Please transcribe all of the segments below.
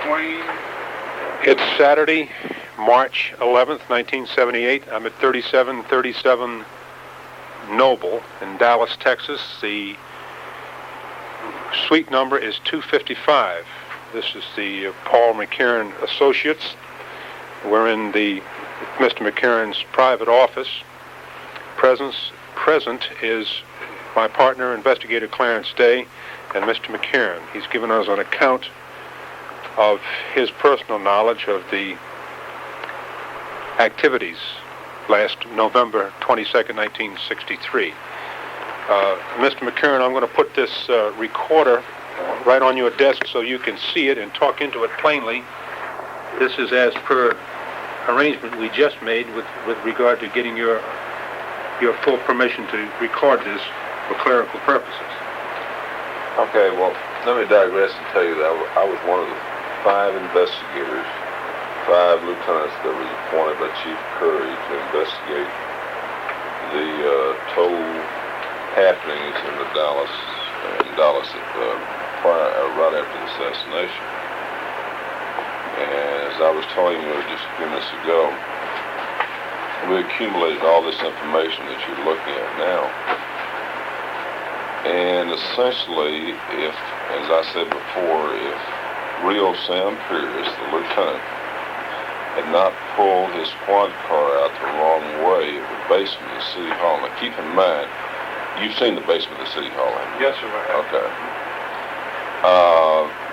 Wayne? It's Saturday, March 11th, 1978. I'm at 3737 Noble in Dallas, Texas. The suite number is 255. This is the Paul McCaghren Associates. We're in Mr. McCagren's private office. Present is my partner, Investigator Clarence Day, and Mr. McCaghren. He's given us an account of his personal knowledge of the activities last November 22nd, 1963. Mr. McCaghren, I'm going to put this recorder right on your desk so you can see it and talk into it plainly. This is as per arrangement we just made with regard to getting your full permission to record this for clerical purposes. Okay, well, let me digress and tell you that I was one of the 5 investigators, 5 lieutenants that was appointed by Chief Curry to investigate the total happenings in Dallas right after the assassination. And as I was telling you just a few minutes ago, we accumulated all this information that you're looking at now. And essentially, as I said before, if Rio Sam Pierce, the lieutenant, had not pulled his squad car out the wrong way at the basement of the City Hall. Now keep in mind, you've seen the basement of the City Hall, haven't you? Yes, sir, I have. Okay.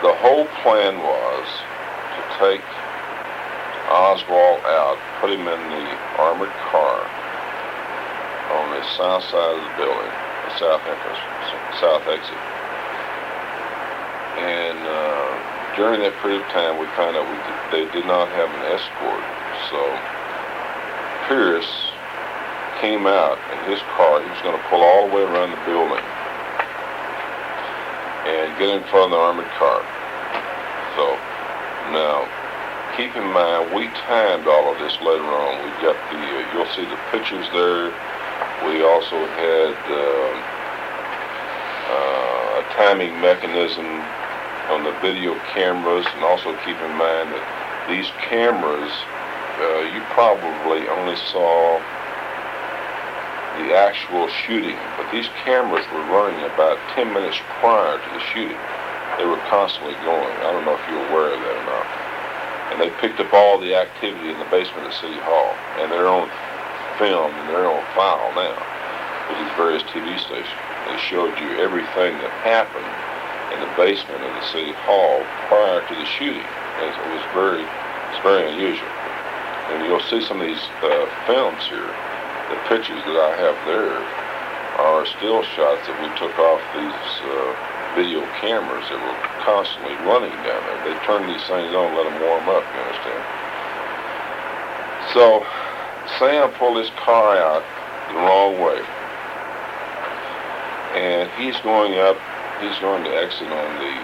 The whole plan was to take Oswald out, put him in the armored car on the south side of the building, the south exit. And during that period of time, we found out they did not have an escort. So Pierce came out in his car. He was going to pull all the way around the building and get in front of the armored car. So now, keep in mind, we timed all of this later on. We got you'll see the pictures there. We also had a timing mechanism on the video cameras, and also keep in mind that these cameras, you probably only saw the actual shooting, but these cameras were running about 10 minutes prior to the shooting. They were constantly going. I don't know if you're aware of that or not. And they picked up all the activity in the basement of City Hall, and they're on film and they're on file now with these various TV stations. They showed you everything that happened in the basement of the City Hall prior to the shooting. It's very unusual. And you'll see some of these films here. The pictures that I have there are still shots that we took off these video cameras that were constantly running down there. They turned these things on, let them warm up, you understand? So Sam pulled his car out the wrong way, and he's going to exit on the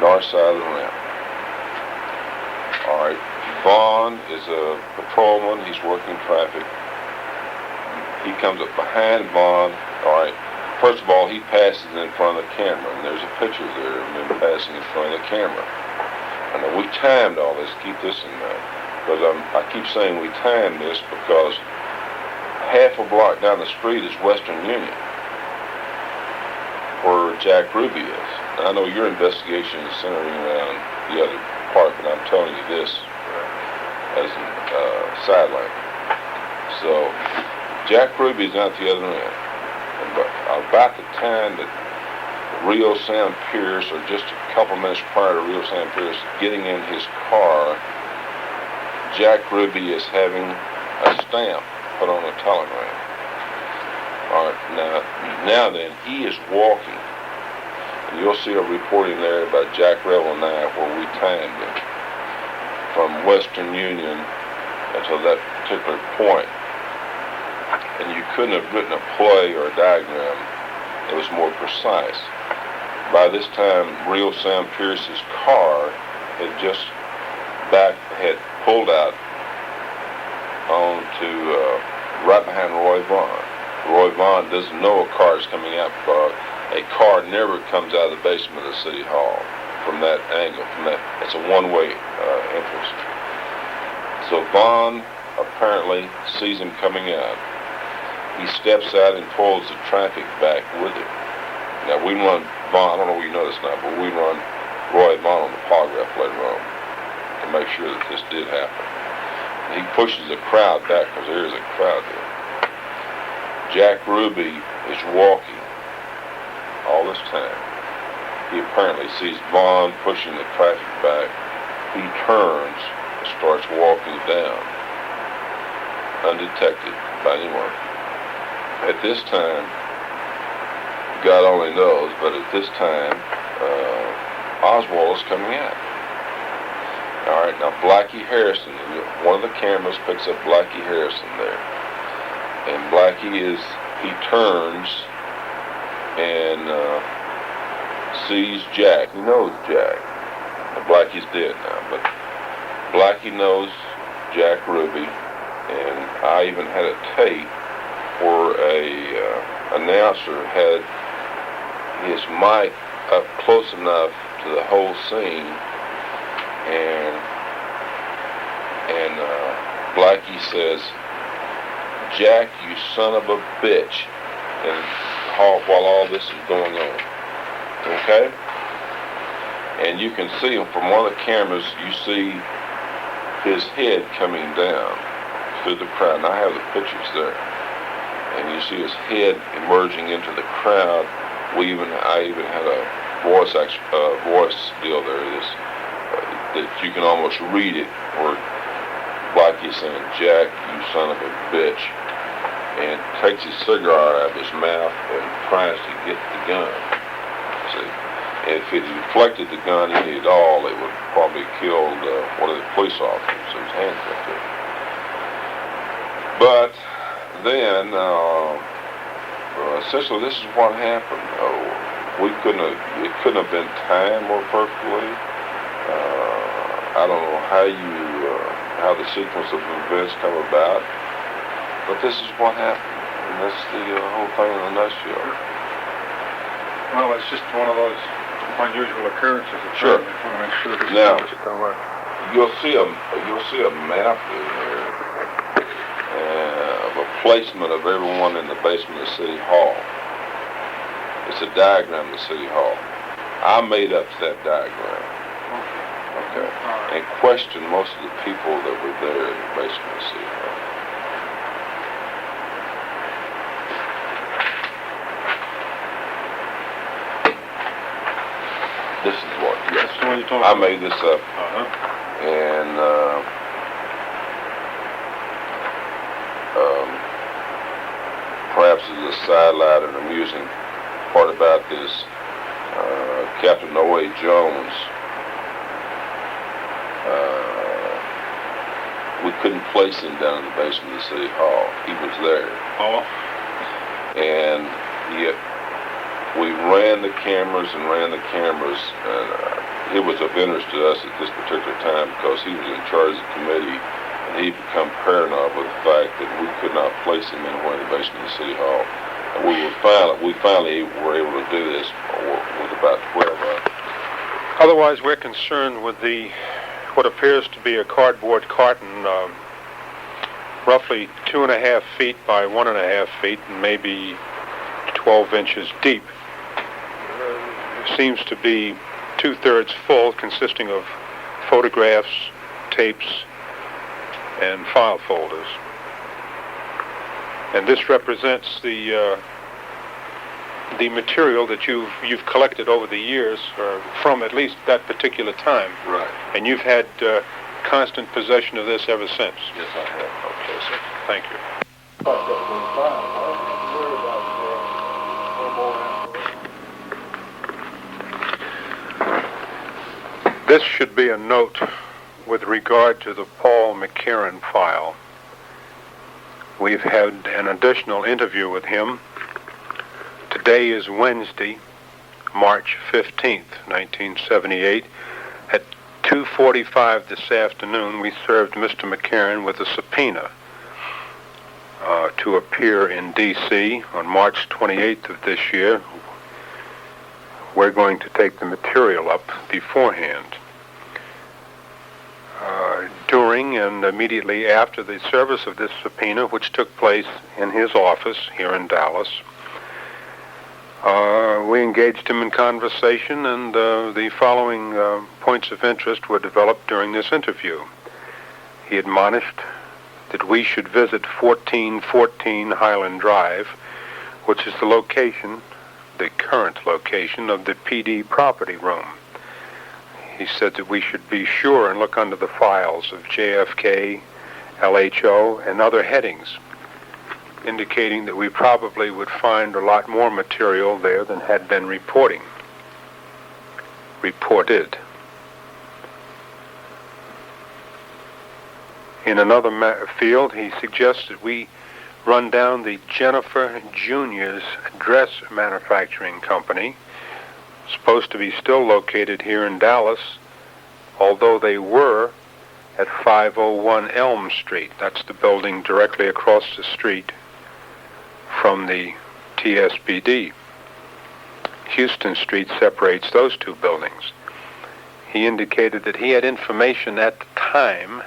north side of the ramp. All right, Vaughn is a patrolman. He's working traffic. He comes up behind Vaughn. All right, first of all, he passes in front of the camera, and there's a picture there of him passing in front of the camera. And we timed all this, keep this in mind. But I keep saying we timed this because half a block down the street is Western Union, where Jack Ruby is. Now, I know your investigation is centering around the other part, but I'm telling you this as a sideline. So Jack Ruby's out the other end. And about the time that Rio Sam Pierce, or just a couple minutes prior to Rio Sam Pierce getting in his car, Jack Ruby is having a stamp put on a telegram. All right, now then, he is walking. And you'll see a reporting there about Jack Revel and I, where we timed him from Western Union until that particular point. And you couldn't have written a play or a diagram that was more precise. By this time, Rio Sam Pierce's car had pulled out onto right behind Roy Vaughn. Roy Vaughn doesn't know a car is coming out because a car never comes out of the basement of the City Hall. from that angle. It's a one-way entrance. So Vaughn apparently sees him coming out. He steps out and pulls the traffic back with him. Now we run Vaughn, I don't know if you know this now, but we run Roy Vaughn on the polygraph later on to make sure that this did happen. And he pushes the crowd back because there is a crowd there. Jack Ruby is walking all this time. He apparently sees Vaughn pushing the traffic back. He turns and starts walking down, undetected by anyone. At this time, God only knows, but at this time, Oswald is coming out. All right, now Blackie Harrison, one of the cameras picks up Blackie Harrison there. And Blackie he turns and sees Jack. He knows Jack. Now, Blackie's dead now, but Blackie knows Jack Ruby, and I even had a tape where a announcer had his mic up close enough to the whole scene, and Blackie says, "Jack, you son of a bitch," and while all this is going on. Okay? And you can see him from one of the cameras, you see his head coming down through the crowd. And I have the pictures there. And you see his head emerging into the crowd. I even had a voice deal there that you can almost read it, where Blackie's saying, "Jack, you son of a bitch," and takes his cigar out of his mouth and tries to get the gun. See, if it deflected the gun any at all, it would probably killed one of the police officers who was handcuffed there. But then, essentially, this is what happened. It couldn't have been timed more perfectly. I don't know how the sequence of events come about, but this is what happened, and that's the whole thing in a nutshell. Well, it's just one of those unusual occurrences. Sure. I want to make sure this Now, is done right. you'll see a map in there of a placement of everyone in the basement of City Hall. It's a diagram of the City Hall. I made up that diagram. Okay. Right. And questioned most of the people that were there in the basement of City Hall. This is what, yes. That's the one you're talking I about? made this up. Uh-huh. And perhaps as a sidelight and amusing part about this, Captain O.A. Jones, we couldn't place him down in the basement of the City Hall. He was there. Oh. And yet we ran the cameras. And it was of interest to us at this particular time because he was in charge of the committee, and he'd become paranoid with the fact that we could not place him anywhere in the basement of the City Hall. And we finally were able to do this with about 12 hours. Otherwise, we're concerned with what appears to be a cardboard carton, roughly 2.5 feet by 1.5 feet, and maybe 12 inches deep. Seems to be 2/3 full, consisting of photographs, tapes, and file folders. And this represents the material that you've collected over the years, from at least that particular time. Right. And you've had constant possession of this ever since. Yes, I have. Okay, sir. Thank you. This should be a note with regard to the Paul McCaghren file. We've had an additional interview with him. Today is Wednesday, March 15th, 1978. At 2:45 this afternoon, we served Mr. McCaghren with a subpoena to appear in D.C. on March 28th of this year, we're going to take the material up beforehand. During and immediately after the service of this subpoena, which took place in his office here in Dallas, we engaged him in conversation, and the following points of interest were developed during this interview. He admonished that we should visit 1414 Highland Drive, which is the current location of the PD property room. He said that we should be sure and look under the files of JFK, LHO, and other headings, indicating that we probably would find a lot more material there than had been reported. In another field, he suggests that we run down the Jennifer Junior's dress manufacturing company, supposed to be still located here in Dallas, although they were at 501 Elm Street. That's the building directly across the street from the TSBD. Houston Street separates those two buildings. He indicated that he had information at the time,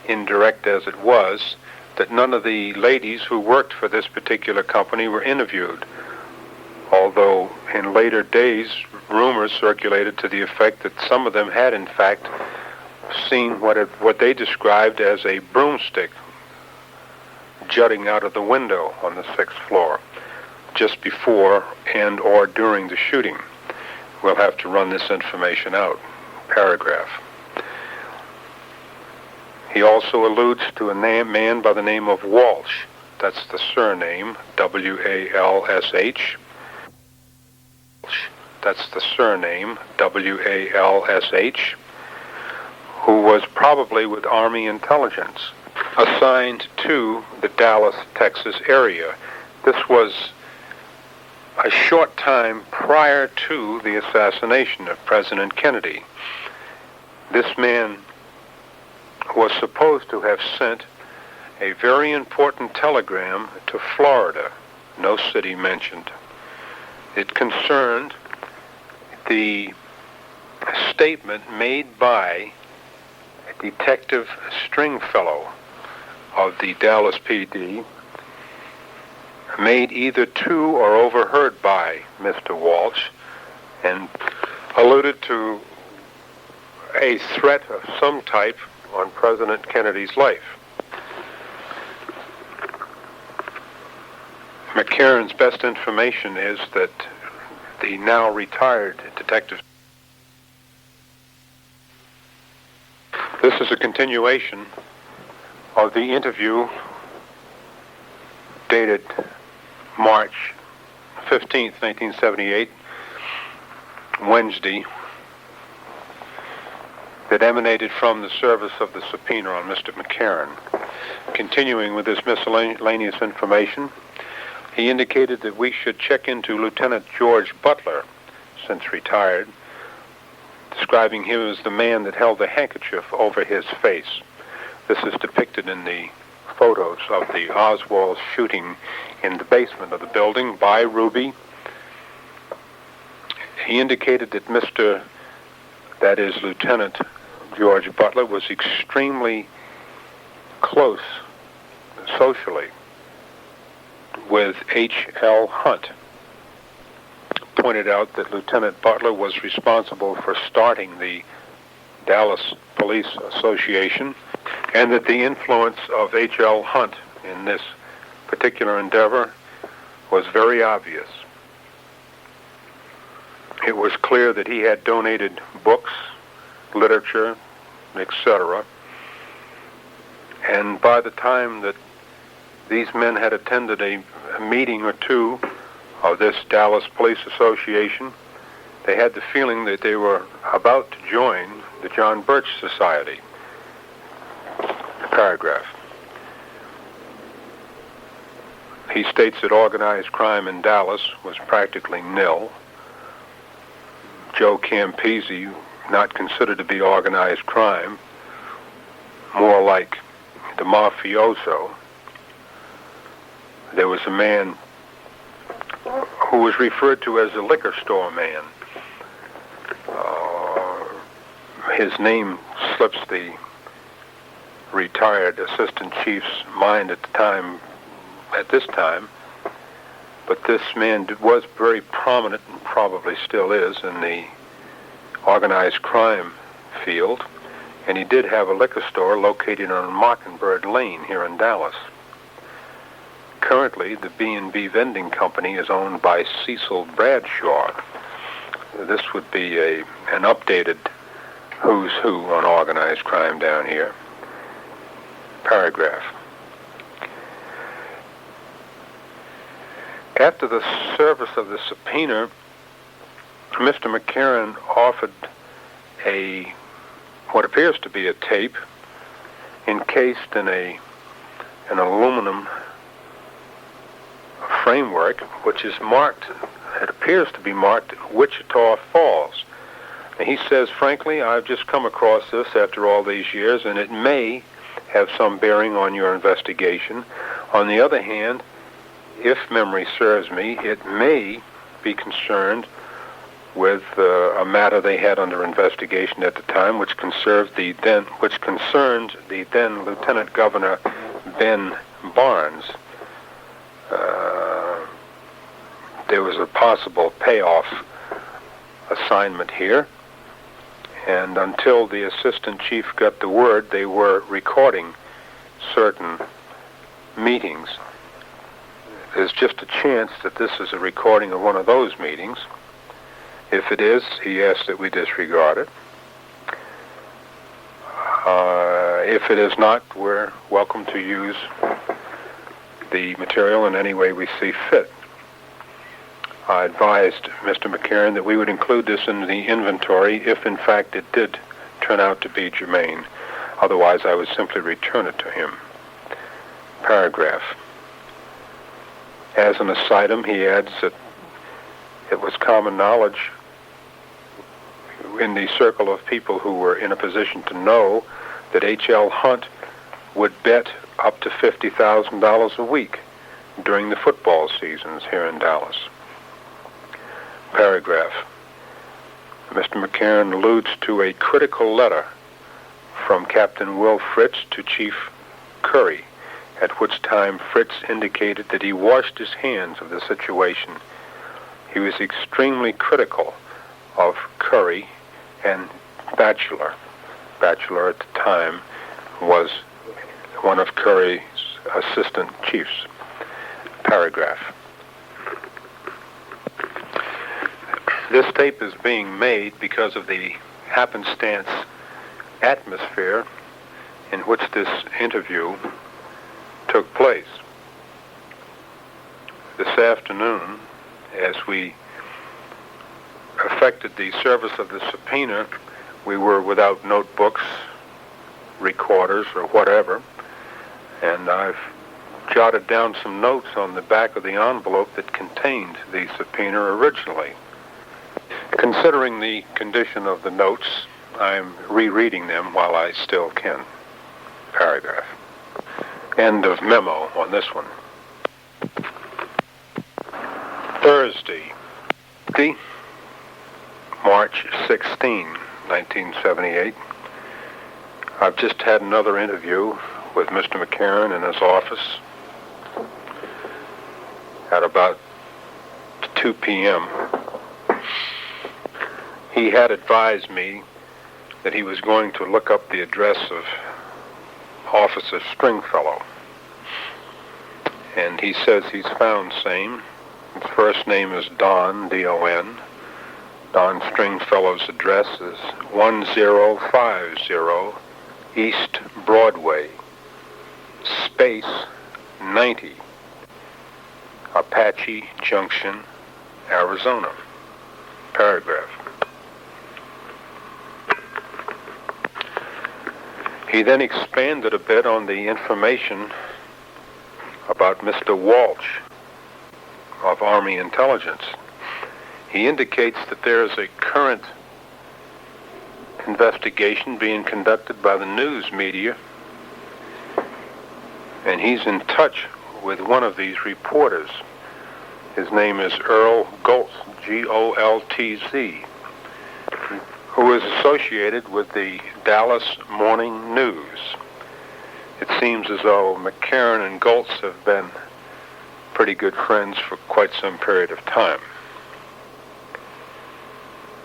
indirect as it was, that none of the ladies who worked for this particular company were interviewed, although in later days rumors circulated to the effect that some of them had in fact seen what they described as a broomstick jutting out of the window on the 6th floor just before and or during the shooting. We'll have to run this information out. Paragraph. He also alludes to a man by the name of Walsh. That's the surname, W-A-L-S-H. That's the surname, W-A-L-S-H, who was probably with Army intelligence, assigned to the Dallas, Texas area. This was a short time prior to the assassination of President Kennedy. This man was supposed to have sent a very important telegram to Florida, no city mentioned. It concerned the statement made by Detective Stringfellow of the Dallas PD, made either to or overheard by Mr. Walsh, and alluded to a threat of some type on President Kennedy's life. McCagren's best information is that the now retired detective. This is a continuation of the interview dated March 15th, 1978, Wednesday, that emanated from the service of the subpoena on Mr. McCaghren. Continuing with this miscellaneous information, he indicated that we should check into Lieutenant George Butler, since retired, describing him as the man that held the handkerchief over his face. This is depicted in the photos of the Oswald shooting in the basement of the building by Ruby. He indicated that Lieutenant George Butler was extremely close socially with H.L. Hunt. Pointed out that Lieutenant Butler was responsible for starting the Dallas Police Association, and that the influence of H.L. Hunt in this particular endeavor was very obvious. It was clear that he had donated books, literature, etc. And by the time that these men had attended a meeting or two of this Dallas Police Association, they had the feeling that they were about to join the John Birch Society. Paragraph. He states that organized crime in Dallas was practically nil. Joe Campisi, not considered to be organized crime, more like the mafioso. There was a man who was referred to as the liquor store man. His name slips the retired assistant chief's mind at this time, but this man was very prominent, and probably still is, in the organized crime field, and he did have a liquor store located on Mockingbird Lane here in Dallas. Currently, the B&B Vending Company is owned by Cecil Bradshaw. This would be an updated who's who on organized crime down here. Paragraph. After the service of the subpoena, Mr. McCaghren offered what appears to be a tape encased in an aluminum framework, which is marked, it appears to be marked Wichita Falls. And he says, frankly, I've just come across this after all these years, and it may have some bearing on your investigation. On the other hand, if memory serves me, it may be concerned with a matter they had under investigation at the time, which concerned the then Lieutenant Governor Ben Barnes. There was a possible payoff assignment here, and until the assistant chief got the word, they were recording certain meetings. There's just a chance that this is a recording of one of those meetings. If it is, he asks that we disregard it. If it is not, we're welcome to use the material in any way we see fit. I advised Mr. McCaghren that we would include this in the inventory if, in fact, it did turn out to be germane. Otherwise, I would simply return it to him. Paragraph. As an aside, he adds that it was common knowledge in the circle of people who were in a position to know that H.L. Hunt would bet up to $50,000 a week during the football seasons here in Dallas. Paragraph. Mr. McCaghren alludes to a critical letter from Captain Will Fritz to Chief Curry, at which time Fritz indicated that he washed his hands of the situation. He was extremely critical of Curry, and Batchelor at the time was one of Curry's assistant chiefs. Paragraph. This tape is being made because of the happenstance atmosphere in which this interview took place. This afternoon, as we effected the service of the subpoena, we were without notebooks, recorders, or whatever, and I've jotted down some notes on the back of the envelope that contained the subpoena originally. Considering the condition of the notes, I'm rereading them while I still can. Paragraph. End of memo on this one. Thursday, March 16, 1978. I've just had another interview with Mr. McCaghren in his office at about 2 p.m. He had advised me that he was going to look up the address of Officer Stringfellow. And he says he's found same. His first name is Don, D-O-N. Don Stringfellow's address is 1050 East Broadway, space 90, Apache Junction, Arizona. Paragraph. He then expanded a bit on the information about Mr. Walsh of Army Intelligence. He indicates that there is a current investigation being conducted by the news media, and he's in touch with one of these reporters. His name is Earl Goltz, Goltz, who is associated with the Dallas Morning News. It seems as though McCaghren and Goltz have been pretty good friends for quite some period of time.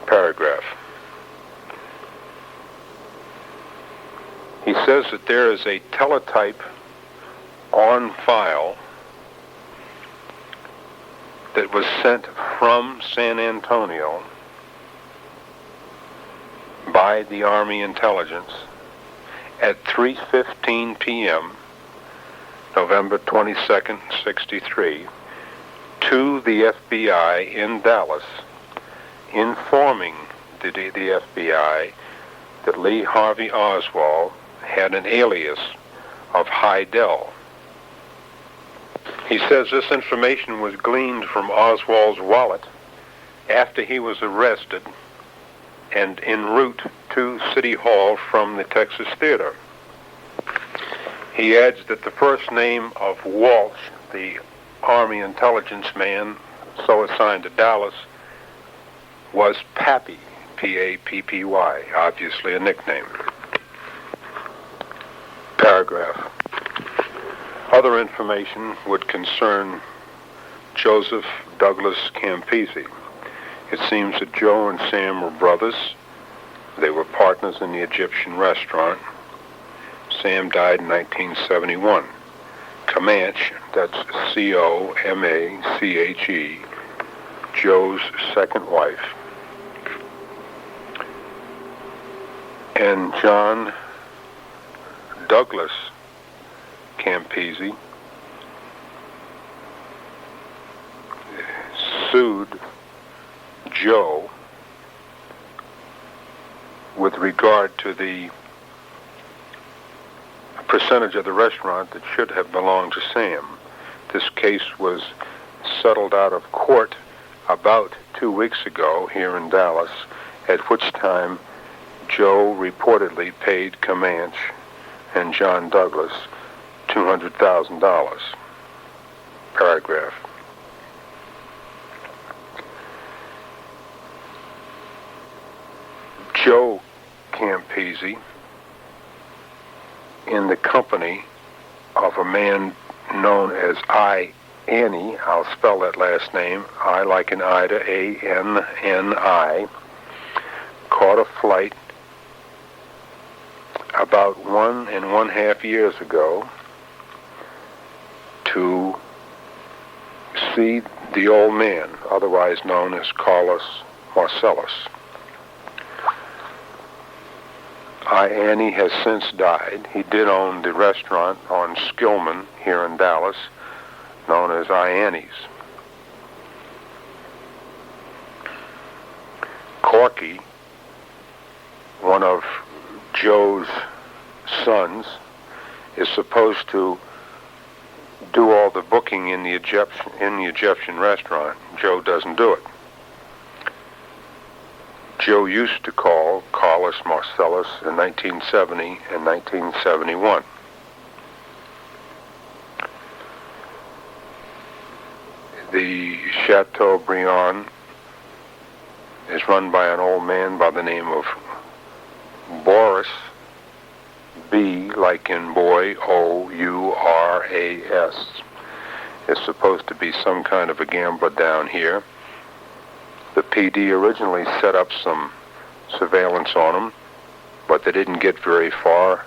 Paragraph. He says that there is a teletype on file that was sent from San Antonio by the Army intelligence at 3:15 p.m. November 22nd, 63, to the FBI in Dallas, informing the FBI that Lee Harvey Oswald had an alias of Heidel. He says this information was gleaned from Oswald's wallet after he was arrested and en route to City Hall from the Texas Theater. He adds that the first name of Walsh, the Army intelligence man so assigned to Dallas, was Pappy, P-A-P-P-Y, obviously a nickname. Paragraph. Other information would concern Joseph Douglas Campisi. It seems that Joe and Sam were brothers. They were partners in the Egyptian restaurant. Sam died in 1971. Comanche, that's C-O-M-A-C-H-E, Joe's second wife. And John Douglas Campisi sued Joe with regard to the percentage of the restaurant that should have belonged to Sam. This case was settled out of court about 2 weeks ago here in Dallas, at which time Joe reportedly paid Comanche and John Douglas $200,000. Paragraph. Joe Campisi, in the company of a man known as Annie, I'll spell that last name, I like in Ida, A-N-N-I, caught a flight about 1.5 years ago to see the old man, otherwise known as Carlos Marcellus. Annie has since died. He did own the restaurant on Skillman here in Dallas, known as Annie's. Corky, one of Joe's sons, is supposed to do all the booking in the Egyptian restaurant. Joe doesn't do it. Joe used to call Carlos Marcellus in 1970 and 1971. The Chateaubriand is run by an old man by the name of Boris, B like in boy, O-U-R-A-S. It's supposed to be some kind of a gambler down here. The PD originally set up some surveillance on him, but they didn't get very far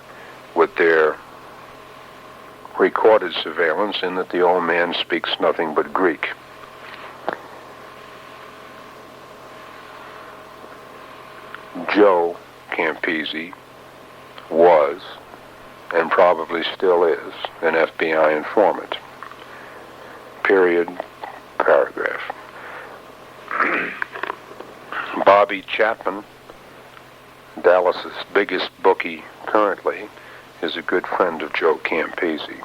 with their recorded surveillance, in that the old man speaks nothing but Greek. Joe Campisi was, and probably still is, an FBI informant. Period. Paragraph. Bobby Chapman, Dallas's biggest bookie currently, is a good friend of Joe Campisi.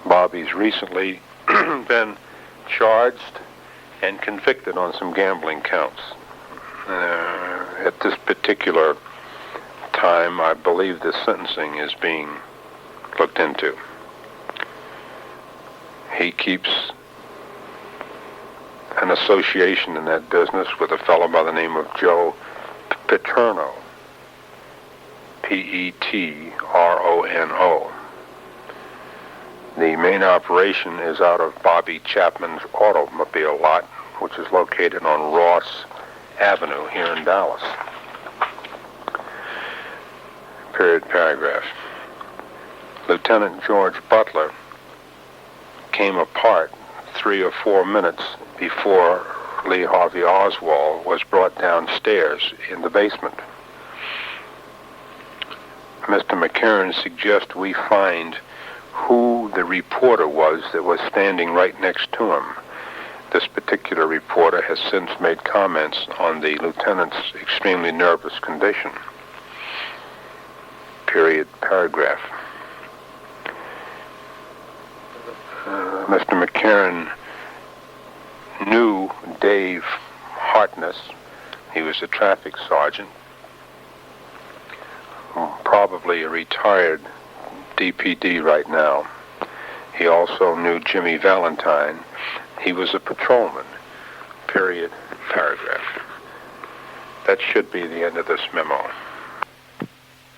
Bobby's recently been charged and convicted on some gambling counts. At this particular time, I believe the sentencing is being looked into. He keeps an association in that business with a fellow by the name of Joe Paterno, Petrono. The main operation is out of Bobby Chapman's automobile lot, which is located on Ross Avenue here in Dallas. Period, paragraph. Lieutenant George Butler came apart 3 or 4 minutes before Lee Harvey Oswald was brought downstairs in the basement. Mr. McCaghren suggests we find who the reporter was that was standing right next to him. This particular reporter has since made comments on the lieutenant's extremely nervous condition. Period, paragraph. Mr. McCaghren knew Dave Hartness. He was a traffic sergeant, probably a retired DPD right now. He also knew Jimmy Valentine. He was a patrolman. Period, paragraph. That should be the end of this memo.